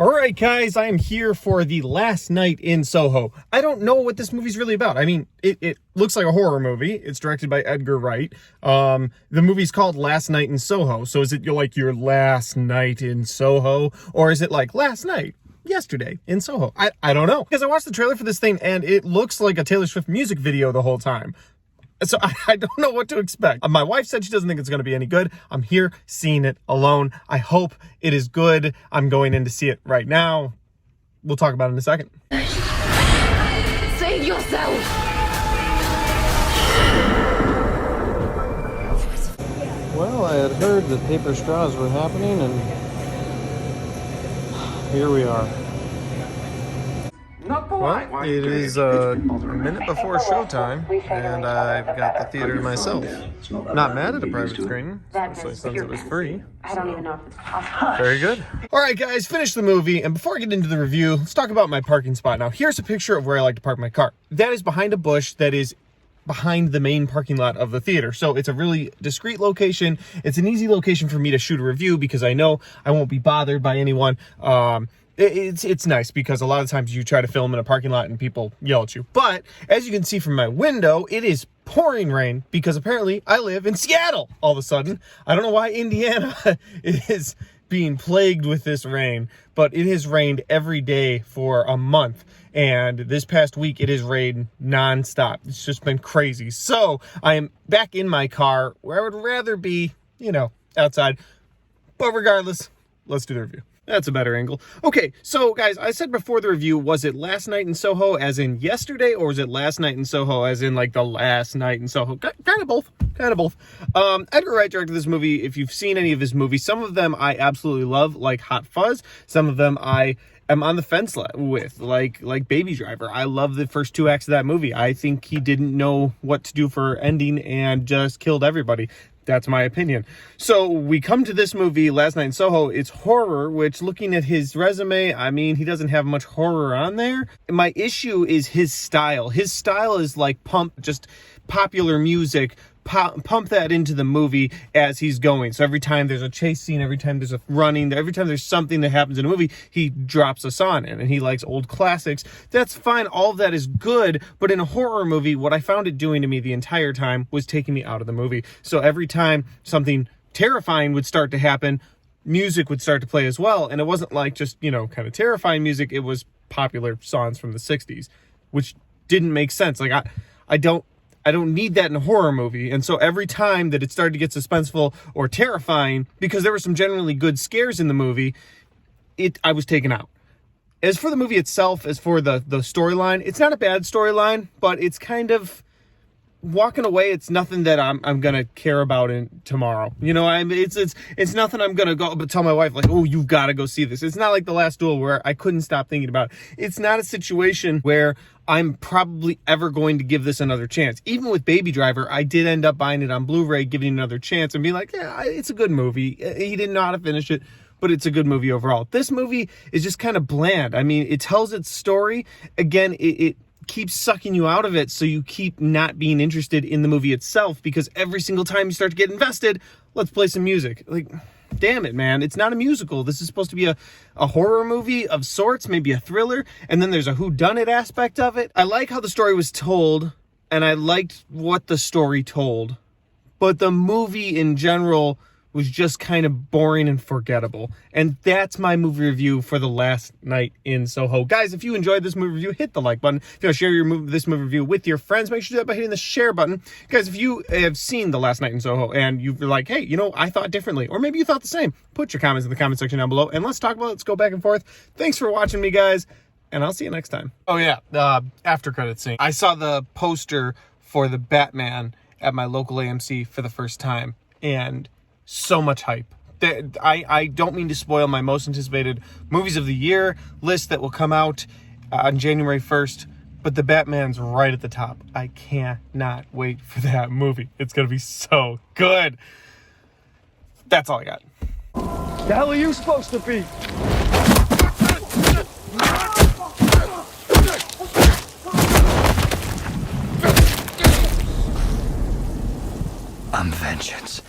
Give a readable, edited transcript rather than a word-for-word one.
Alright guys, I am here for the Last Night in Soho. I don't know what this movie's really about. I mean, it looks like a horror movie. It's directed by Edgar Wright. The movie's called Last Night in Soho. So is it like your last night in Soho? Or is it like last night, yesterday in Soho? I don't know. Because I watched the trailer for this thing and it looks like a Taylor Swift music video the whole time. So I don't know what to expect. My wife said she doesn't think it's going to be any good. I'm here seeing it alone. I hope it is good. I'm going in to see it right now. We'll talk about it in a second. Save yourself! Well, I had heard that paper straws were happening, and here we are. Well, it is a minute before showtime, and I've got the theater to myself. Not mad at a private screening, especially since it was free. I don't even know if it's possible. Very good. Alright guys, finished the movie, and before I get into the review, let's talk about my parking spot. Now, here's a picture of where I like to park my car. That is behind a bush that is behind the main parking lot of the theater. So it's a really discreet location. It's an easy location for me to shoot a review because I know I won't be bothered by anyone. It's nice because a lot of times you try to film in a parking lot and people yell at you. But as you can see from my window, it is pouring rain because apparently I live in Seattle all of a sudden. I don't know why Indiana is being plagued with this rain, but it has rained every day for a month. And this past week, it has rained nonstop. It's just been crazy. So I am back in my car where I would rather be, outside. But regardless, let's do the review. That's a better angle. Okay, so guys, I said before the review, was it Last Night in Soho as in yesterday, or was it Last Night in Soho as in like the last night in Soho? Kind of both. Edgar Wright directed this movie. If you've seen any of his movies, some of them I absolutely love, like Hot Fuzz. Some of them I am on the fence with, like Baby Driver. I love the first two acts of that movie. I think he didn't know what to do for ending and just killed everybody. That's my opinion. So we come to this movie, Last Night in Soho. It's horror, which looking at his resume, I mean, he doesn't have much horror on there. My issue is his style. His style is like just popular music, pump that into the movie as he's going. So every time there's a chase scene, every time there's a running, every time there's something that happens in a movie, he drops a song in, and he likes old classics. That's fine. All of that is good. But in a horror movie, what I found it doing to me the entire time was taking me out of the movie. So every time something terrifying would start to happen, music would start to play as well. And it wasn't like just, kind of terrifying music. It was popular songs from the 60s, which didn't make sense. Like, I don't need that in a horror movie. And so every time that it started to get suspenseful or terrifying, because there were some generally good scares in the movie, I was taken out. As for the movie itself, as for the storyline, it's not a bad storyline, but it's kind of walking away. It's nothing that I'm gonna care about tomorrow. It's nothing I'm gonna go but tell my wife like, oh, you've got to go see this. It's not like The Last Duel where I couldn't stop thinking about it. It's not a situation where I'm probably ever going to give this another chance. Even with Baby Driver, I did end up buying it on Blu-ray, giving it another chance and being like, yeah, it's a good movie. He didn't know how to finish it, but it's a good movie overall. This movie is just kind of bland. I mean, it tells its story. Again, it keeps sucking you out of it, so you keep not being interested in the movie itself, because every single time you start to get invested, let's play some music. Like, damn it, man. It's not a musical. This is supposed to be a horror movie of sorts, maybe a thriller, and then there's a whodunit aspect of it. I like how the story was told, and I liked what the story told, but the movie in general was just kind of boring and forgettable. And that's my movie review for The Last Night in Soho. Guys, if you enjoyed this movie review, hit the like button. If you want to share this movie review with your friends, make sure you do that by hitting the share button. Guys, if you have seen The Last Night in Soho and you're like, hey, I thought differently, or maybe you thought the same, put your comments in the comment section down below, and let's talk about it. Let's go back and forth. Thanks for watching me, guys, and I'll see you next time. Oh, yeah, after credits scene. I saw the poster for the Batman at my local AMC for the first time, and so much hype. I don't mean to spoil my most anticipated movies of the year list that will come out on January 1st, but the Batman's right at the top. I cannot wait for that movie. It's going to be so good. That's all I got. The hell are you supposed to be? I'm vengeance.